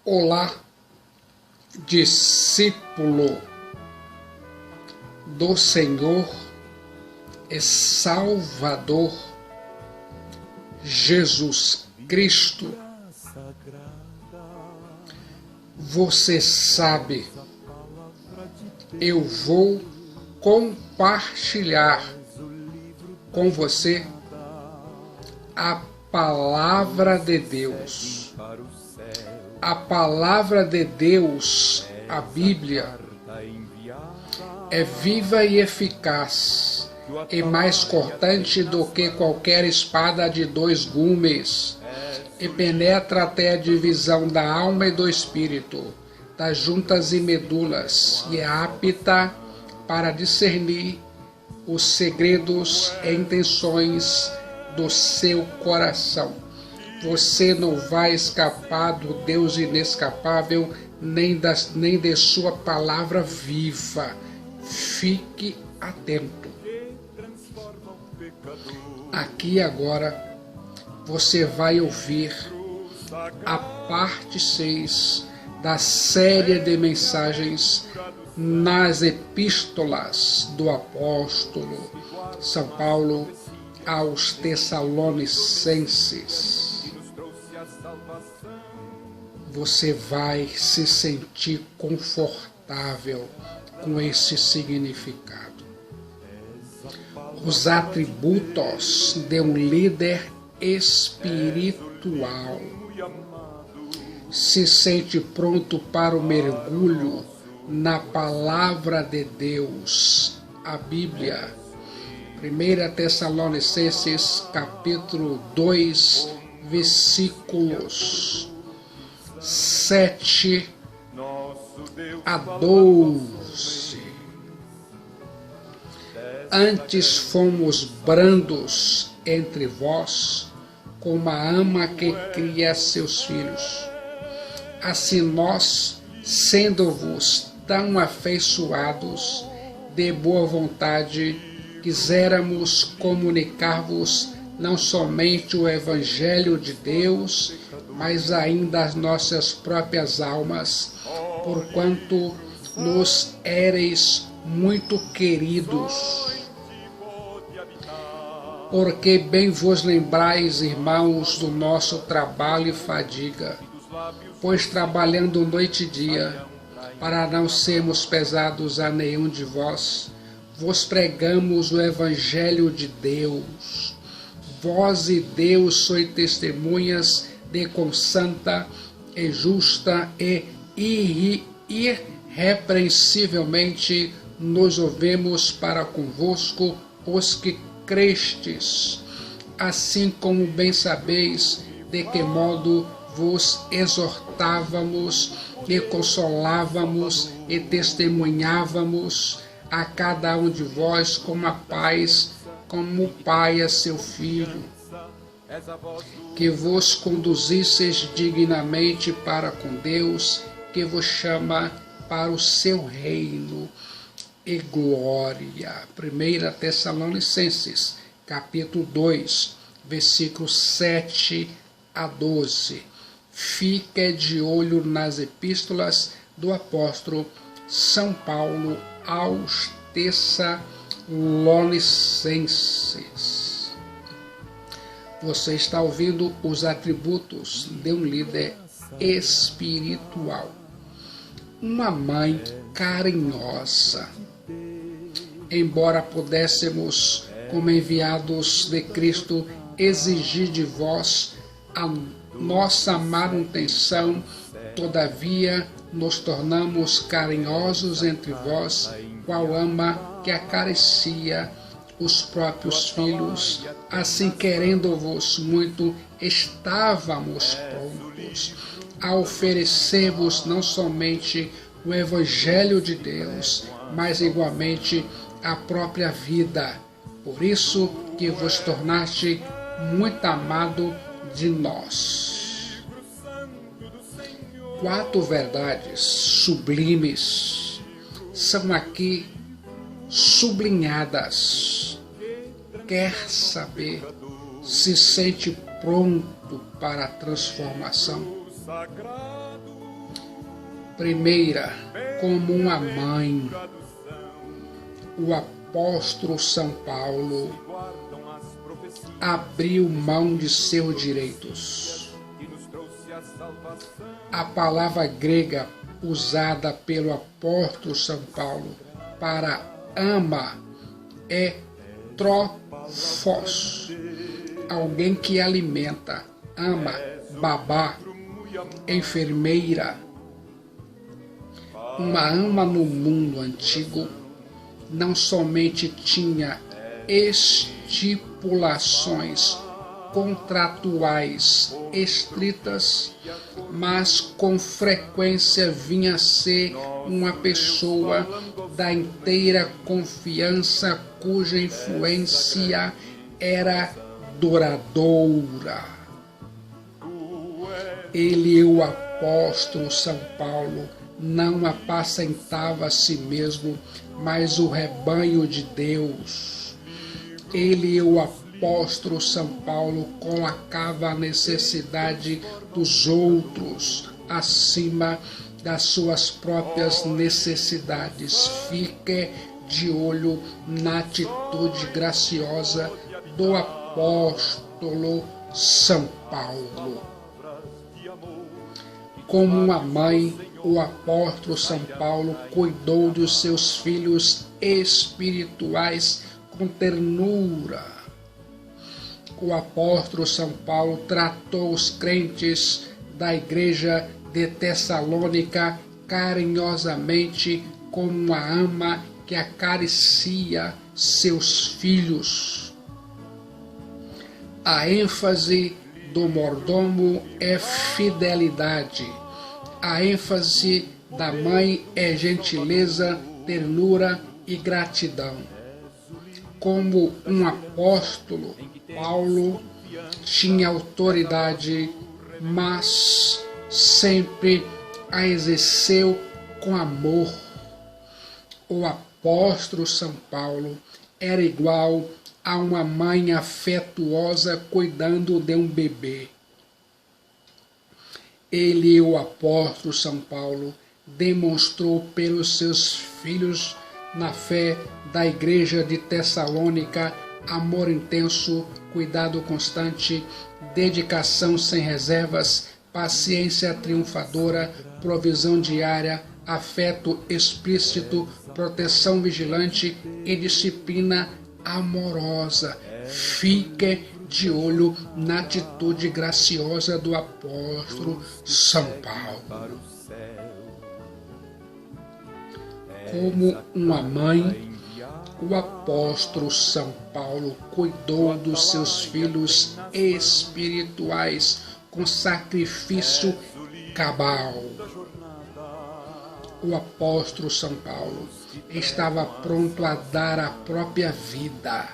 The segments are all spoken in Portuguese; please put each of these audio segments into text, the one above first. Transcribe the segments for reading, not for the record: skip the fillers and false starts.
Olá, discípulo do Senhor e Salvador Jesus Cristo. Você sabe, eu vou compartilhar com você a palavra de Deus. A palavra de Deus, a Bíblia, é viva e eficaz e mais cortante do que qualquer espada de dois gumes, e penetra até a divisão da alma e do espírito, das juntas e medulas, e é apta para discernir os segredos e intenções do seu coração. Você não vai escapar do Deus inescapável, nem de sua palavra viva. Fique atento. Aqui agora você vai ouvir a parte 6 da série de mensagens nas epístolas do apóstolo São Paulo aos Tessalonicenses. Você vai se sentir confortável com esse significado. Os atributos de um líder espiritual. Se sente pronto para o mergulho na palavra de Deus, a Bíblia. 1 Tessalonicenses capítulo 2, versículos 7 a 12. Antes fomos brandos entre vós, como a ama que cria seus filhos. Assim nós, sendo-vos tão afeiçoados de boa vontade, quiséramos comunicar-vos não somente o Evangelho de Deus, mas ainda as nossas próprias almas, porquanto nos éreis muito queridos. Porque bem vos lembrais, irmãos, do nosso trabalho e fadiga, pois trabalhando noite e dia, para não sermos pesados a nenhum de vós, vos pregamos o Evangelho de Deus. Vós e Deus sois testemunhas de quão santa e justa e irrepreensivelmente nos ouvemos para convosco os que crestes, assim como bem sabeis de que modo vos exortávamos e consolávamos e testemunhávamos a cada um de vós como a paz, como o Pai a seu Filho, que vos conduzisseis dignamente para com Deus, que vos chama para o seu reino e glória. 1 Tessalonicenses, capítulo 2, versículos 7 a 12. Fique de olho nas epístolas do apóstolo São Paulo aos Tessalonicenses. Você está ouvindo os atributos de um líder espiritual. Uma mãe carinhosa. Embora pudéssemos, como enviados de Cristo, exigir de vós a nossa manutenção, todavia nos tornamos carinhosos entre vós, qual ama que acaricia os próprios filhos. Assim, querendo-vos muito, estávamos prontos a oferecer-vos não somente o Evangelho de Deus, mas igualmente a própria vida. Por isso que vos tornaste muito amado de nós. 4 verdades sublimes são aqui sublinhadas. Quer saber se sente pronto para a transformação? Primeira, como uma mãe, o apóstolo São Paulo abriu mão de seus direitos. A palavra grega usada pelo apóstolo São Paulo para ama é trofos, alguém que alimenta, ama, babá, enfermeira. Uma ama no mundo antigo não somente tinha estipulações contratuais estritas, mas com frequência vinha a ser uma pessoa da inteira confiança cuja influência era duradoura. Ele, o apóstolo São Paulo, não apacentava a si mesmo, mas o rebanho de Deus. Ele, o apóstolo São Paulo, colocava a necessidade dos outros acima das suas próprias necessidades. Fique de olho na atitude graciosa do apóstolo São Paulo. Como uma mãe, o apóstolo São Paulo cuidou dos seus filhos espirituais com ternura. O apóstolo São Paulo tratou os crentes da igreja de Tessalônica carinhosamente como uma ama que acaricia seus filhos. A ênfase do mordomo é fidelidade. A ênfase da mãe é gentileza, ternura e gratidão. Como um apóstolo, Paulo tinha autoridade, mas sempre a exerceu com amor. O apóstolo São Paulo era igual a uma mãe afetuosa cuidando de um bebê. Ele, o apóstolo São Paulo, demonstrou pelos seus filhos na fé da igreja de Tessalônica amor intenso, cuidado constante, dedicação sem reservas, paciência triunfadora, provisão diária, afeto explícito, proteção vigilante e disciplina amorosa. Fique de olho na atitude graciosa do apóstolo São Paulo. Como uma mãe, o apóstolo São Paulo cuidou dos seus filhos espirituais com sacrifício cabal. O apóstolo São Paulo estava pronto a dar a própria vida,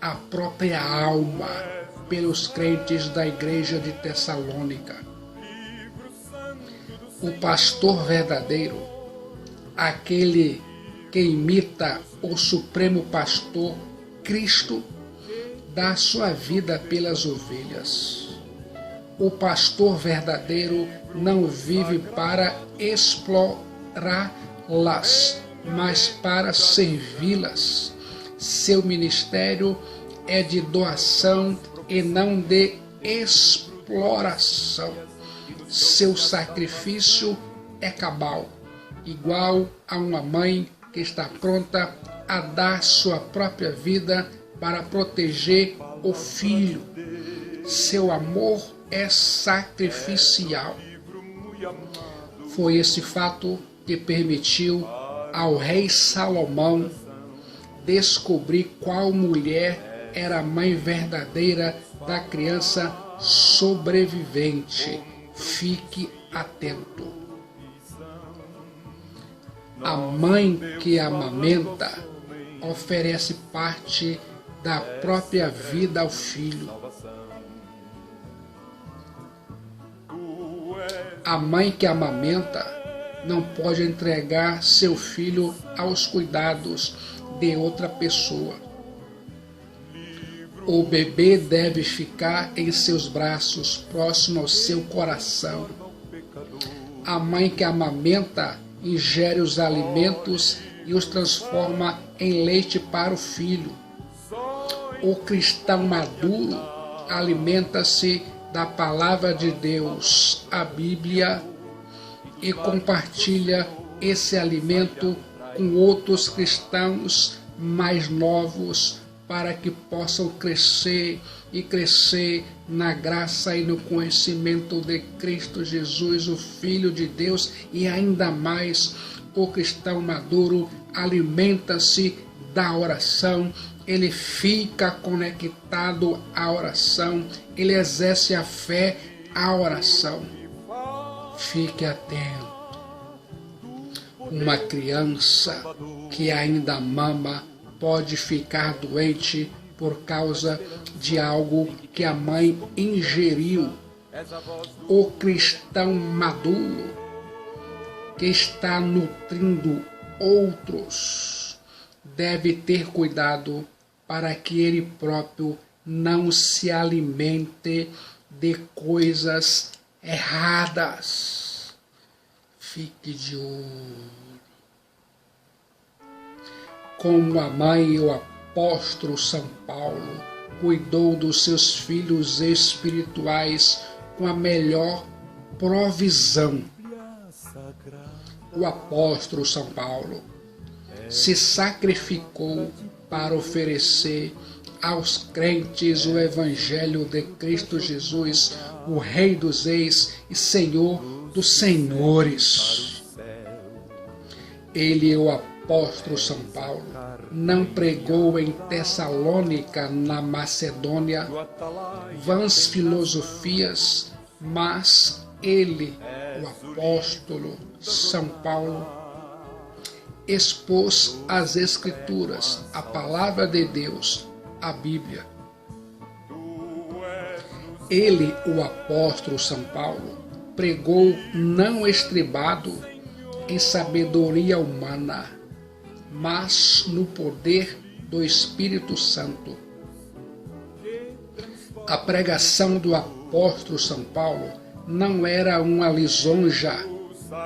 a própria alma, pelos crentes da igreja de Tessalônica. O pastor verdadeiro, aquele que imita o Supremo Pastor, Cristo, dá sua vida pelas ovelhas. O pastor verdadeiro não vive para explorá-las, mas para servi-las. Seu ministério é de doação e não de exploração. Seu sacrifício é cabal, igual a uma mãe que está pronta a dar sua própria vida para proteger o filho. Seu amor é sacrificial. Foi esse fato que permitiu ao rei Salomão descobrir qual mulher era a mãe verdadeira da criança sobrevivente. Fique atento. A mãe que amamenta oferece parte da própria vida ao filho. A mãe que amamenta não pode entregar seu filho aos cuidados de outra pessoa. O bebê deve ficar em seus braços, próximo ao seu coração. A mãe que amamenta ingere os alimentos e os transforma em leite para o filho. O cristão maduro alimenta-se da palavra de Deus, a Bíblia, e compartilha esse alimento com outros cristãos mais novos para que possam crescer e crescer na graça e no conhecimento de Cristo Jesus, o Filho de Deus, e ainda mais o cristão maduro alimenta-se da oração, ele fica conectado à oração, ele exerce a fé à oração. Fique atento. Uma criança que ainda mama pode ficar doente por causa de algo que a mãe ingeriu. O cristão maduro que está nutrindo outros deve ter cuidado para que ele próprio não se alimente de coisas erradas. Fique de olho. Como a mãe e o apóstolo São Paulo cuidou dos seus filhos espirituais com a melhor provisão. O apóstolo São Paulo se sacrificou para oferecer aos crentes o Evangelho de Cristo Jesus, o Rei dos Reis e Senhor dos Senhores. Ele, o apóstolo São Paulo, não pregou em Tessalônica, na Macedônia, vãs filosofias, mas ele, o apóstolo São Paulo, expôs as Escrituras, a palavra de Deus, a Bíblia. Ele, o apóstolo São Paulo, pregou não estribado em sabedoria humana, mas no poder do Espírito Santo. A pregação do apóstolo São Paulo não era uma lisonja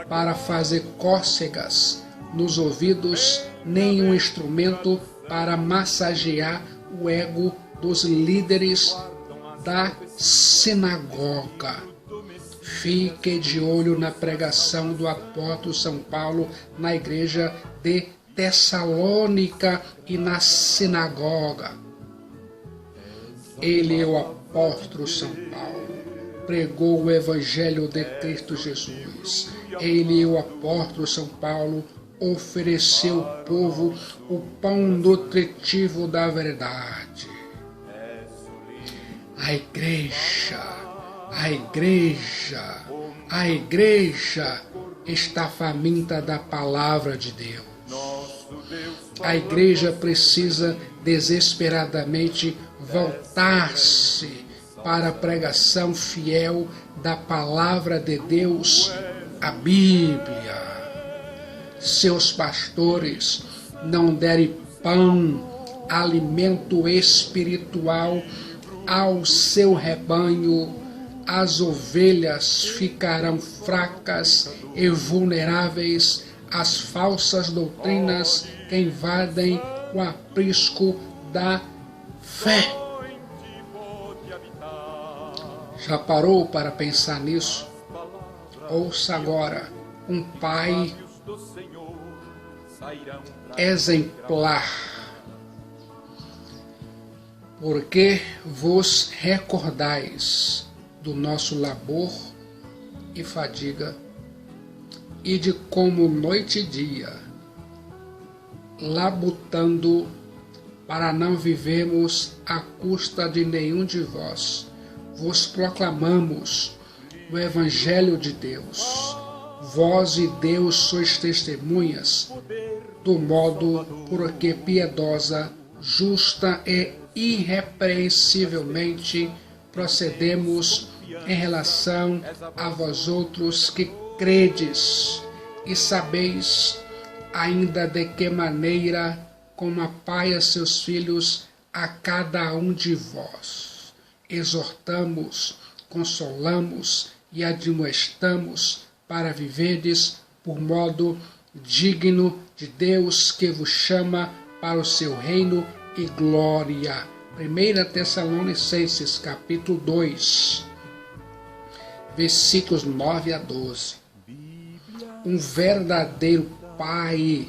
para fazer cócegas nos ouvidos, nem um instrumento para massagear o ego dos líderes da sinagoga. Fique de olho na pregação do apóstolo São Paulo na igreja de Tessalônica e na sinagoga. Ele, o apóstolo São Paulo, pregou o Evangelho de Cristo Jesus. Ele, o apóstolo São Paulo, ofereceu ao povo o pão nutritivo da verdade. A igreja está faminta da palavra de Deus. A igreja precisa desesperadamente voltar-se para a pregação fiel da palavra de Deus, a Bíblia. Seus pastores não derem pão, alimento espiritual ao seu rebanho, as ovelhas ficarão fracas e vulneráveis às falsas doutrinas que invadem o aprisco da fé. Já parou para pensar nisso? Ouça agora um pai exemplar, porque vos recordais do nosso labor e fadiga, e de como noite e dia, labutando para não vivermos à custa de nenhum de vós, vos proclamamos o Evangelho de Deus. Vós e Deus sois testemunhas do modo por que piedosa, justa e irrepreensivelmente procedemos em relação a vós outros que credes e sabeis ainda de que maneira, como pai a seus filhos, a cada um de vós exortamos, consolamos e admoestamos para viverdes por modo digno de Deus que vos chama para o seu reino e glória. 1 Tessalonicenses, capítulo 2, versículos 9 a 12. Um verdadeiro pai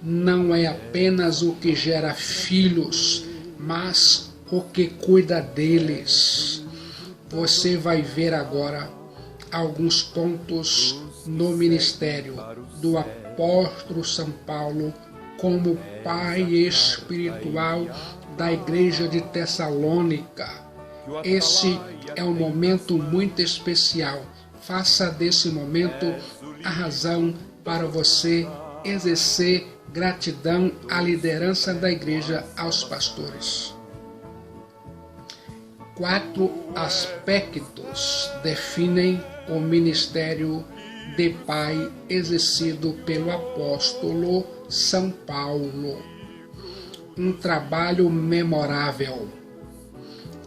não é apenas o que gera filhos, mas o que cuida deles. Você vai ver agora alguns pontos no ministério do apóstolo São Paulo como pai espiritual da igreja de Tessalônica. Esse é um momento muito especial. Faça desse momento a razão para você exercer gratidão à liderança da igreja, aos pastores. 4 aspectos definem o ministério de pai exercido pelo apóstolo São Paulo. Um trabalho memorável.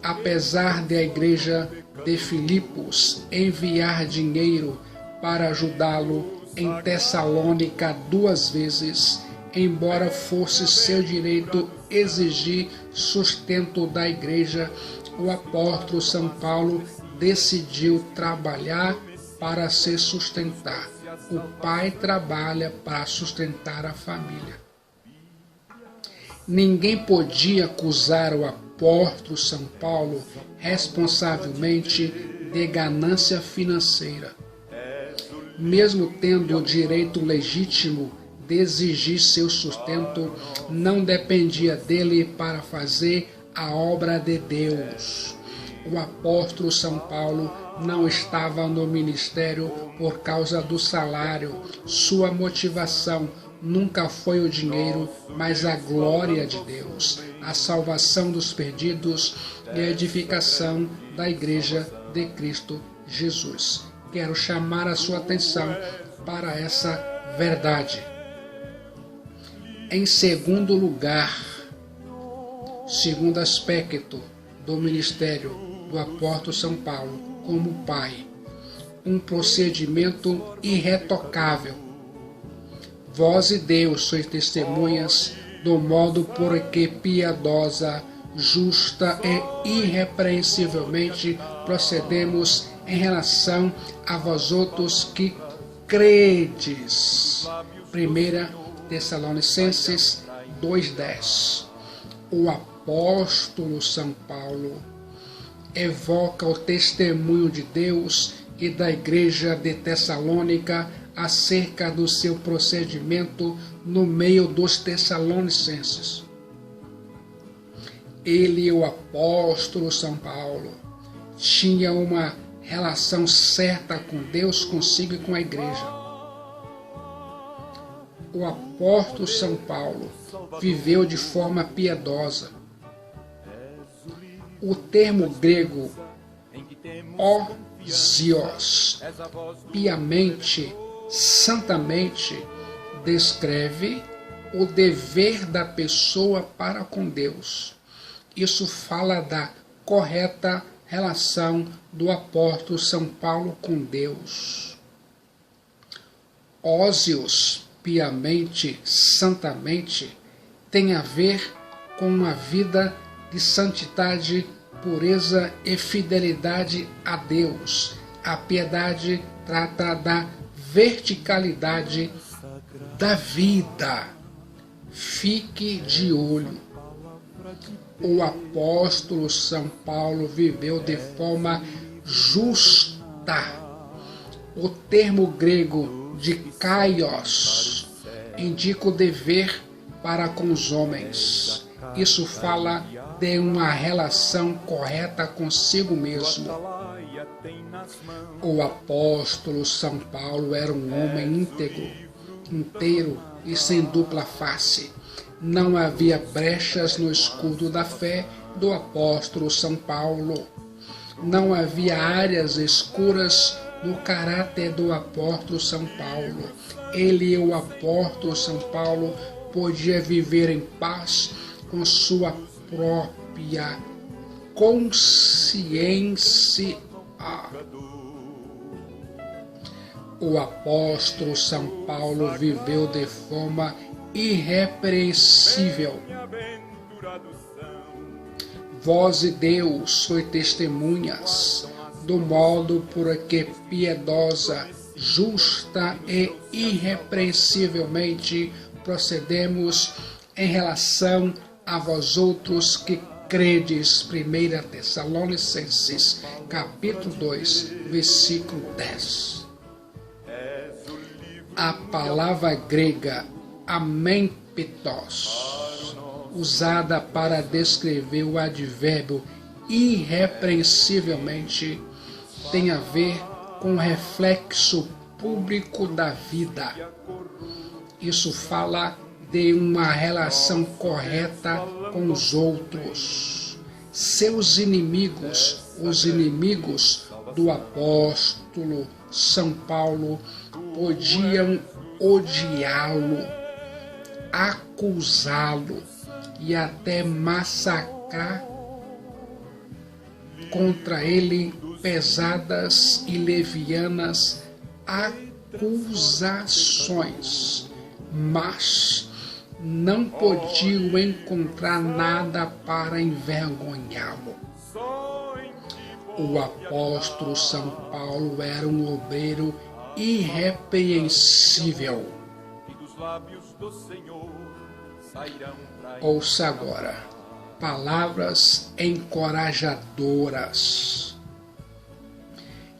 Apesar de a igreja de Filipos enviar dinheiro para ajudá-lo em Tessalônica 2 vezes, embora fosse seu direito exigir sustento da igreja, o apóstolo São Paulo decidiu trabalhar para se sustentar. O pai trabalha para sustentar a família. Ninguém podia acusar o apóstolo São Paulo responsavelmente de ganância financeira. Mesmo tendo o direito legítimo de exigir seu sustento, não dependia dele para fazer a obra de Deus. O apóstolo São Paulo não estava no ministério por causa do salário. Sua motivação nunca foi o dinheiro, mas a glória de Deus, a salvação dos perdidos e a edificação da igreja de Cristo Jesus. Quero chamar a sua atenção para essa verdade. Em segundo lugar, segundo aspecto do ministério do apóstolo São Paulo como pai, um procedimento irretocável. Vós e Deus sois testemunhas do modo por que piedosa, justa e irrepreensivelmente procedemos em relação a vós outros que credes. 1 Tessalonicenses 2:10. O apóstolo São Paulo evoca o testemunho de Deus e da igreja de Tessalônica acerca do seu procedimento no meio dos tessalonicenses. Ele, o apóstolo São Paulo, tinha uma relação certa com Deus, consigo e com a igreja. O apóstolo São Paulo viveu de forma piedosa. O termo grego ózios, piamente, santamente, descreve o dever da pessoa para com Deus. Isso fala da correta relação do apóstolo São Paulo com Deus. Ózios, piamente, santamente, tem a ver com uma vida de santidade, pureza e fidelidade a Deus. A piedade trata da verticalidade da vida. Fique de olho. O apóstolo São Paulo viveu de forma justa. O termo grego de kaios indica o dever para com os homens. Isso fala de uma relação correta consigo mesmo. O apóstolo São Paulo era um homem íntegro, inteiro e sem dupla face. Não havia brechas no escudo da fé do apóstolo São Paulo. Não havia áreas escuras no caráter do apóstolo São Paulo. Ele, o apóstolo São Paulo, podia viver em paz com sua própria consciência. O apóstolo São Paulo viveu de forma irrepreensível. Vós e Deus sois testemunhas do modo por que piedosa, justa e irrepreensivelmente procedemos em relação a vós outros que credes. 1 Tessalonicenses, capítulo 2, versículo 10. A palavra grega amenpetos, usada para descrever o advérbio irrepreensivelmente, tem a ver com o reflexo público da vida. Isso fala de uma relação correta com os outros. Seus inimigos, os inimigos do apóstolo São Paulo, podiam odiá-lo, acusá-lo e até massacrar contra ele pesadas e levianas acusações, mas não podiam encontrar nada para envergonhá-lo. O apóstolo São Paulo era um obreiro irrepreensível. Ouça agora palavras encorajadoras.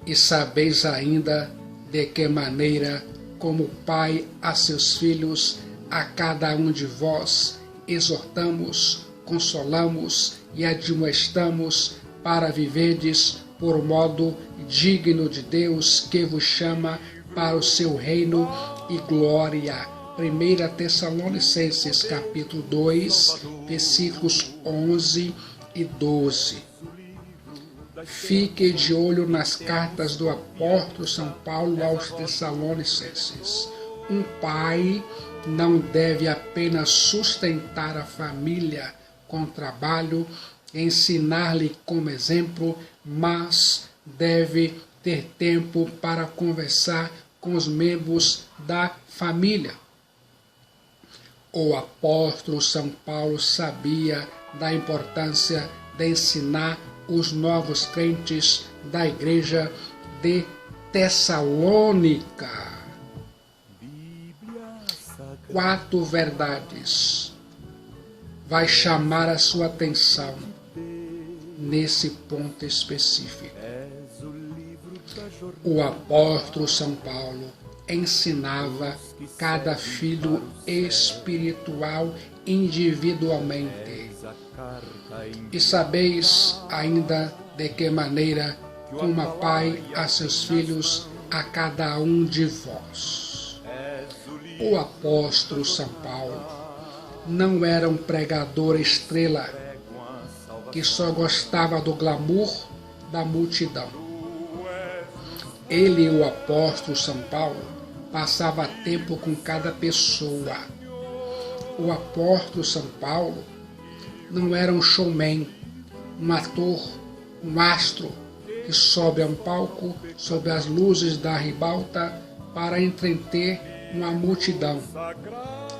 E sabeis ainda de que maneira, como pai a seus filhos, a cada um de vós exortamos, consolamos e admoestamos para viverdes por modo digno de Deus que vos chama para o seu reino e glória. 1 Tessalonicenses, capítulo 2, versículos 11 e 12. Fique de olho nas cartas do apóstolo São Paulo aos Tessalonicenses. Um pai não deve apenas sustentar a família com trabalho, ensinar-lhe como exemplo, mas deve ter tempo para conversar com os membros da família. O apóstolo São Paulo sabia da importância de ensinar os novos crentes da igreja de Tessalônica 4 verdades. Vai chamar a sua atenção nesse ponto específico. O apóstolo São Paulo ensinava cada filho espiritual individualmente. E sabeis ainda de que maneira, como pai a seus filhos, a cada um de vós. O apóstolo São Paulo não era um pregador estrela que só gostava do glamour da multidão. Ele, o apóstolo São Paulo, passava tempo com cada pessoa. O apóstolo São Paulo não era um showman, um ator, um astro que sobe a um palco sob as luzes da ribalta para entreter uma multidão.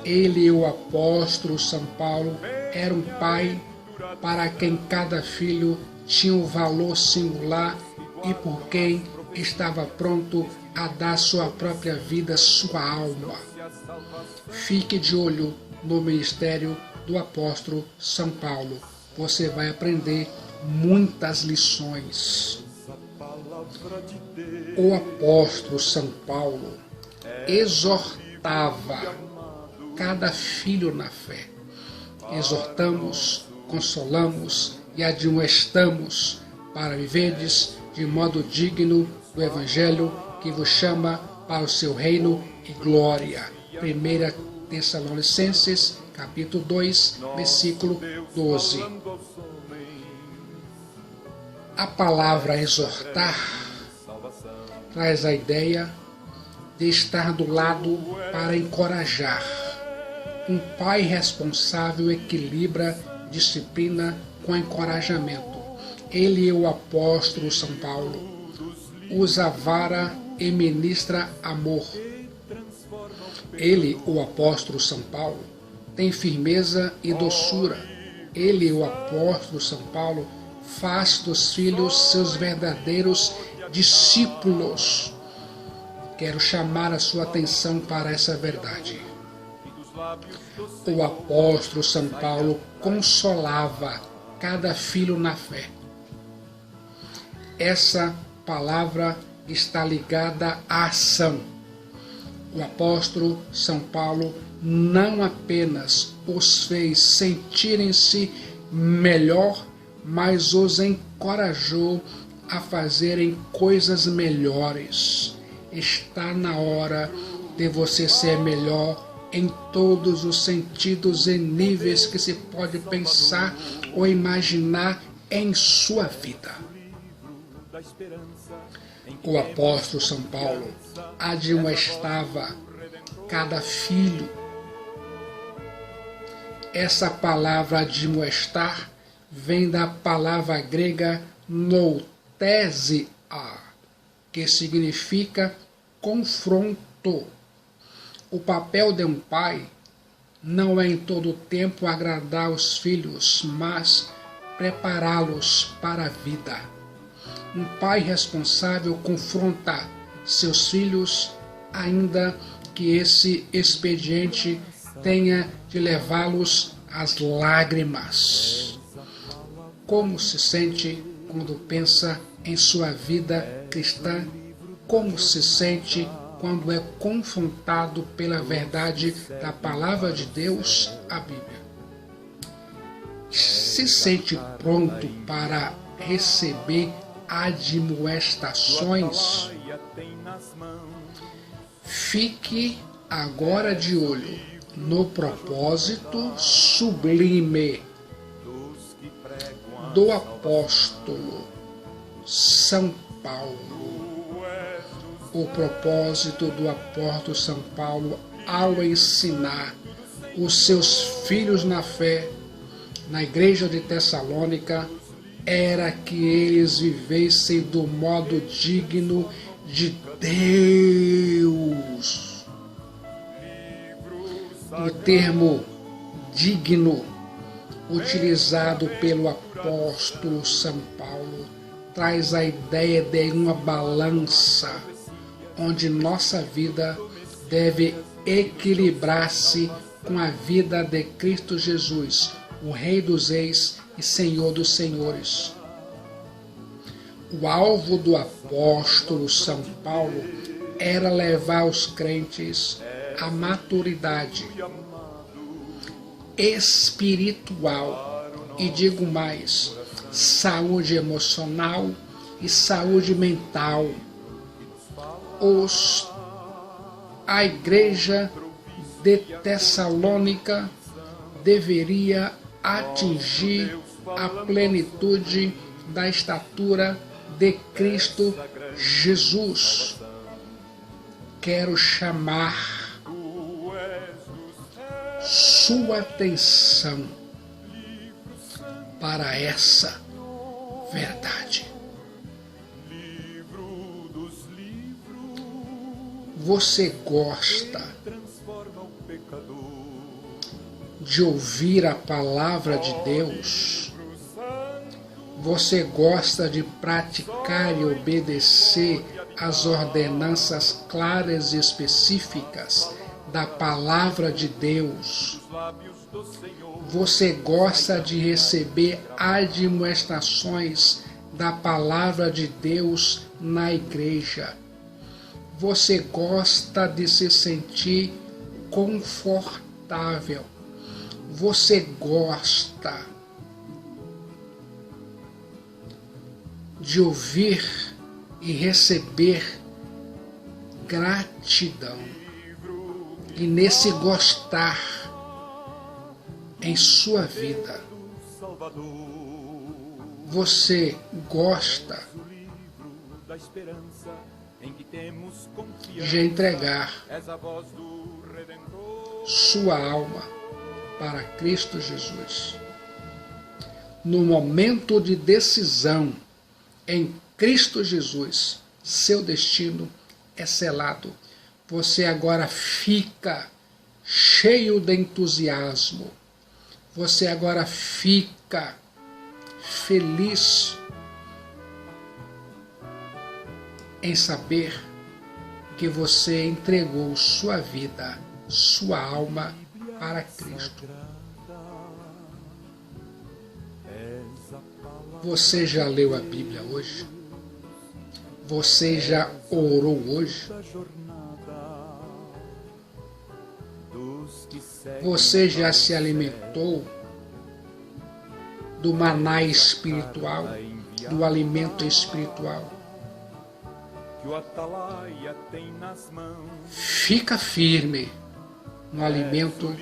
Ele, o apóstolo São Paulo, era um pai para quem cada filho tinha um valor singular e por quem estava pronto a dar sua própria vida, sua alma. Fique de olho no ministério do apóstolo São Paulo. Você vai aprender muitas lições. O apóstolo São Paulo exortava cada filho na fé. Exortamos, consolamos e admoestamos para viverdes de modo digno do Evangelho que vos chama para o seu reino e glória. 1 Tessalonicenses, capítulo 2, versículo 12. A palavra exortar traz a ideia de estar do lado para encorajar. Um pai responsável equilibra disciplina com encorajamento. Ele é o apóstolo São Paulo. usa vara e ministra amor. Ele, o apóstolo São Paulo, tem firmeza e doçura. Ele, o apóstolo São Paulo, faz dos filhos seus verdadeiros discípulos. Quero chamar a sua atenção para essa verdade. O apóstolo São Paulo consolava cada filho na fé. Essa palavra está ligada à ação. O apóstolo São Paulo não apenas os fez sentirem-se melhor, mas os encorajou a fazerem coisas melhores. Está na hora de você ser melhor em todos os sentidos e níveis que se pode pensar ou imaginar em sua vida. O apóstolo São Paulo admoestava cada filho. Essa palavra admoestar vem da palavra grega nouthesia, que significa confronto. O papel de um pai não é em todo o tempo agradar os filhos, mas prepará-los para a vida. Um pai responsável confronta seus filhos, ainda que esse expediente tenha de levá-los às lágrimas. Como se sente quando pensa em sua vida cristã? Como se sente quando é confrontado pela verdade da palavra de Deus, a Bíblia? Se sente pronto para receber admoestações? Fique agora de olho no propósito sublime do apóstolo São Paulo. O propósito do apóstolo São Paulo ao ensinar os seus filhos na fé na igreja de Tessalônica era que eles vivessem do modo digno de Deus. O termo digno, utilizado pelo apóstolo São Paulo, traz a ideia de uma balança, onde nossa vida deve equilibrar-se com a vida de Cristo Jesus, o Rei dos Reis e Senhor dos Senhores. O alvo do apóstolo São Paulo era levar os crentes à maturidade espiritual e, digo mais, saúde emocional e saúde mental. A igreja de Tessalônica deveria atingir a plenitude da estatura de Cristo Jesus. Quero chamar sua atenção para essa verdade. Você gosta de ouvir a palavra de Deus? Você gosta de praticar e obedecer às ordenanças claras e específicas da palavra de Deus? Você gosta de receber admoestações da palavra de Deus na igreja? Você gosta de se sentir confortável? Você gosta de ouvir e receber gratidão? E nesse gostar em sua vida, você gosta de entregar sua alma para Cristo Jesus? No momento de decisão em Cristo Jesus, Seu destino é selado. Você agora fica cheio de entusiasmo. Você agora fica feliz em saber que você entregou sua vida, sua alma para Cristo. Você já leu a Bíblia hoje? Você já orou hoje? Você já se alimentou do maná espiritual, do alimento espiritual? Fica firme no alimento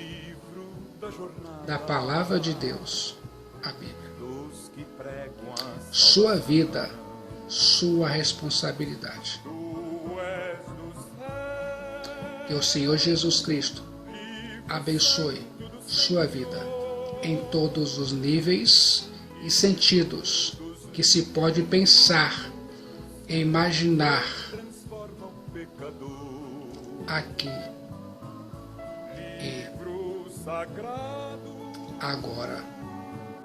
da palavra de Deus, a Bíblia. Sua vida, sua responsabilidade. Que o Senhor Jesus Cristo abençoe sua vida em todos os níveis e sentidos que se pode pensar e imaginar aqui e agora.